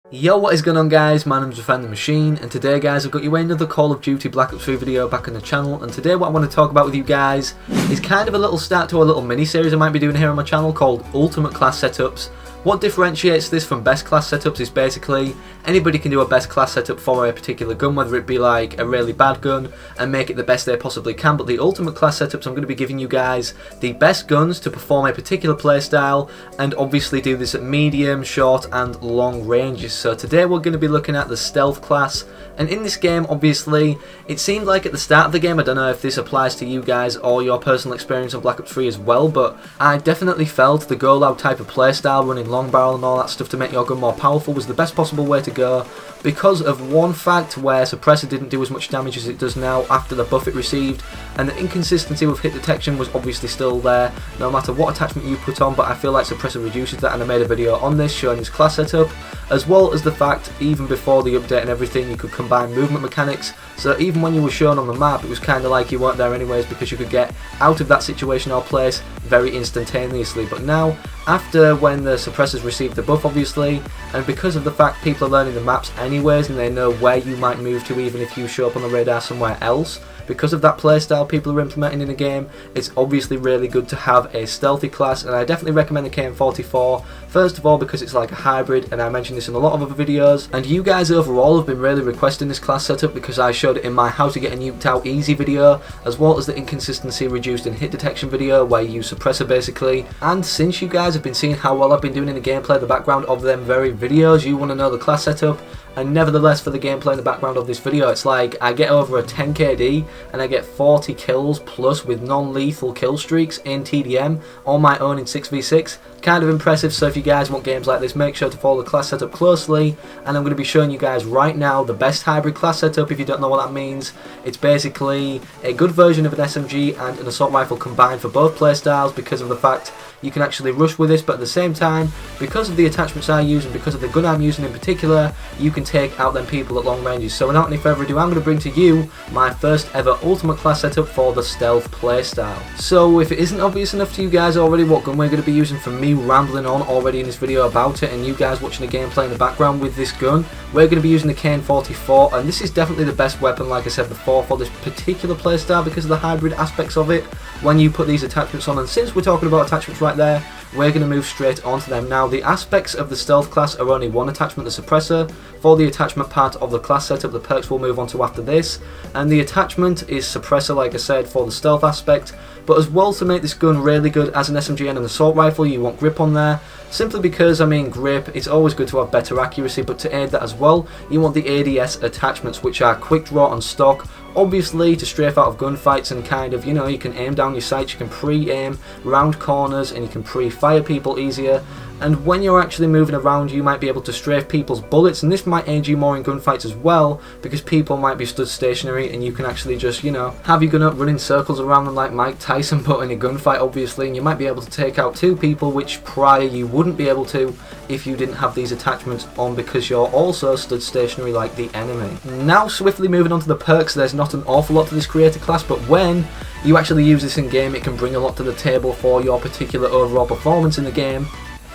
Yo, what is going on guys, my name's Defend the Machine, and today guys I've got you another Call of Duty Black Ops 3 video back on the channel. And today what I want to talk about with you guys is kind of a little start to a little mini series I might be doing here on my channel called Ultimate Class Setups. What differentiates this from best class setups is basically anybody can do a best class setup for a particular gun, whether it be like a really bad gun, and make it the best they possibly can. But the ultimate class setups, I'm going to be giving you guys the best guns to perform a particular playstyle, and obviously do this at medium, short and long ranges. So today we're going to be looking at the stealth class, and in this game obviously it seemed like at the start of the game, I don't know if this applies to you guys or your personal experience on Black Ops 3 as well, but I definitely felt the go loud type of playstyle, running long barrel and all that stuff to make your gun more powerful, was the best possible way to go, because of one fact where suppressor didn't do as much damage as it does now after the buff it received, and the inconsistency with hit detection was obviously still there no matter what attachment you put on. But I feel like suppressor reduces that, and I made a video on this showing this class setup, as well as the fact even before the update and everything you could combine movement mechanics, so even when you were shown on the map it was kind of like you weren't there anyways, because you could get out of that situation or place very instantaneously. But now, after when the suppressors received the buff obviously, and because of the fact people are learning the maps anyways and they know where you might move to even if you show up on the radar somewhere else, because of that playstyle people are implementing in the game, it's obviously really good to have a stealthy class. And I definitely recommend the KN-44, first of all because it's like a hybrid, and I mentioned this in a lot of other videos, and you guys overall have been really requesting this class setup because I showed it in my how to get a nuked out easy video, as well as the inconsistency reduced in hit detection video where you use suppressor basically. And since you guys have been seeing how well I've been doing in the gameplay, the background of them very videos, you want to know the class setup. And nevertheless, for the gameplay in the background of this video, it's like I get over a 10 KD and I get 40 kills plus with non-lethal kill streaks in TDM on my own in 6v6. Kind of impressive. So if you guys want games like this, make sure to follow the class setup closely, and I'm going to be showing you guys right now the best hybrid class setup. If you don't know what that means, it's basically a good version of an SMG and an assault rifle combined for both playstyles, because of the fact you can actually rush with this, but at the same time, because of the attachments I use and because of the gun I'm using in particular, you can take out them people at long ranges. So without any further ado, I'm going to bring to you my first ever ultimate class setup for the stealth playstyle. So if it isn't obvious enough to you guys already what gun we're going to be using from me rambling on already in this video about it, and you guys watching the gameplay in the background with this gun, we're going to be using the KN-44, and this is definitely the best weapon, like I said before, for this particular playstyle because of the hybrid aspects of it when you put these attachments on. And since we're talking about attachments right there, we're going to move straight onto them. Now, the aspects of the stealth class are only one attachment, the suppressor. For the attachment part of the class setup, the perks we'll move on to after this, and the attachment is suppressor, like I said, for the stealth aspect. But as well, to make this gun really good as an SMG and an assault rifle, you want grip on there, simply because, I mean, grip, it's always good to have better accuracy, but to aid that as well, you want the ADS attachments, which are quick draw on stock, obviously to strafe out of gunfights, and kind of, you know, you can aim down your sights, you can pre-aim round corners, and you can pre-fire people easier. And when you're actually moving around, you might be able to strafe people's bullets, and this might aid you more in gunfights as well, because people might be stood stationary and you can actually just, you know, have your gun up running circles around them like Mike Tyson, but in a gunfight obviously, and you might be able to take out two people, which prior you wouldn't be able to if you didn't have these attachments on, because you're also stood stationary like the enemy. Now swiftly moving on to the perks, there's not an awful lot to this creator class, but when you actually use this in game, it can bring a lot to the table for your particular overall performance in the game.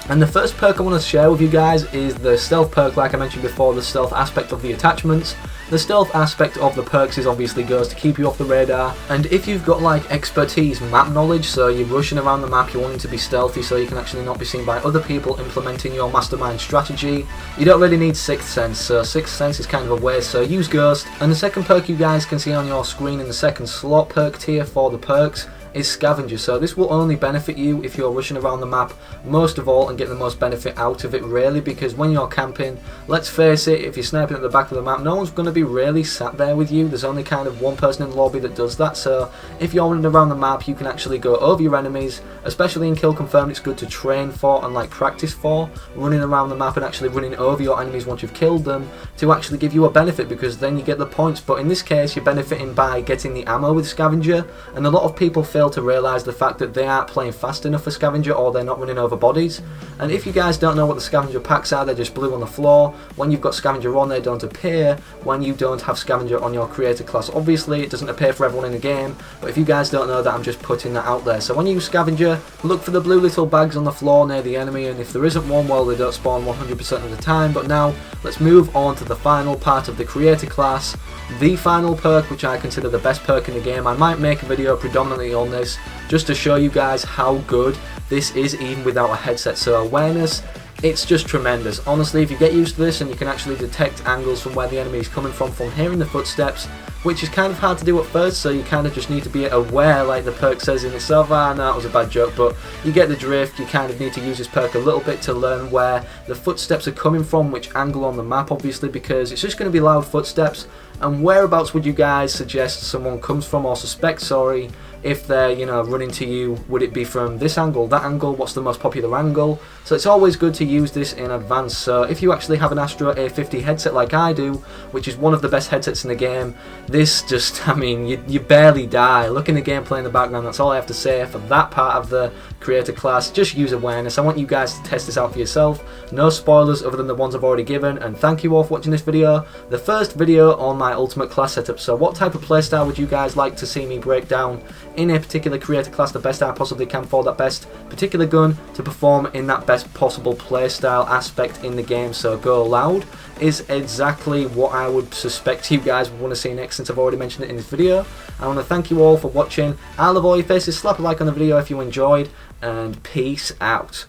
And the first perk I want to share with you guys is the stealth perk, like I mentioned before, the stealth aspect of the attachments. The stealth aspect of the perks is obviously goes to keep you off the radar, and if you've got like expertise map knowledge, so you're rushing around the map, you're wanting to be stealthy so you can actually not be seen by other people implementing your mastermind strategy, you don't really need Sixth Sense, so Sixth Sense is kind of a waste, so use Ghost. And the second perk you guys can see on your screen in the second slot perk tier for the perks is Scavenger. So this will only benefit you if you're rushing around the map most of all and get the most benefit out of it really, because when you're camping, let's face it, if you're sniping at the back of the map, no one's going to be really sat there with you. There's only kind of one person in the lobby that does that, so if you're running around the map you can actually go over your enemies, especially in Kill Confirmed. It's good to train for and like practice for running around the map and actually running over your enemies once you've killed them, to actually give you a benefit, because then you get the points. But in this case you're benefiting by getting the ammo with Scavenger, and a lot of people fail fail to realise the fact that they aren't playing fast enough for Scavenger, or they're not running over bodies. And if you guys don't know what the Scavenger packs are, they're just blue on the floor. When you've got Scavenger on, they don't appear when you don't have Scavenger on your creator class. Obviously, it doesn't appear for everyone in the game, but if you guys don't know that, I'm just putting that out there. So when you use Scavenger, look for the blue little bags on the floor near the enemy, and if there isn't one, well, they don't spawn 100% of the time. But now, let's move on to the final part of the creator class, the final perk, which I consider the best perk in the game. I might make a video predominantly on this, just to show you guys how good this is even without a headset. So awareness, it's just tremendous. Honestly, if you get used to this and you can actually detect angles from where the enemy is coming from hearing the footsteps, which is kind of hard to do at first, so you kind of just need to be aware, like the perk says in itself. No, that was a bad joke, but you get the drift. You kind of need to use this perk a little bit to learn where the footsteps are coming from, which angle on the map, obviously, because it's just going to be loud footsteps. And whereabouts would you guys suggest someone comes from, or suspect, sorry, if they're, you know, running to you? Would it be from this angle, that angle? What's the most popular angle? So it's always good to use this in advance. So if you actually have an Astro A50 headset like I do, which is one of the best headsets in the game, this just, I mean, you barely die. Look in the gameplay in the background, that's all I have to say for that part of the creator class. Just use awareness. I want you guys to test this out for yourself. No spoilers other than the ones I've already given, and thank you all for watching this video, the first video on my ultimate class setup. So what type of playstyle would you guys like to see me break down in a particular creator class the best I possibly can for that best particular gun to perform in that best possible playstyle aspect in the game? So go loud is exactly what I would suspect you guys would want to see next, since I've already mentioned it in this video. I want to thank you all for watching. I love all your faces. Slap a like on the video if you enjoyed, and peace out.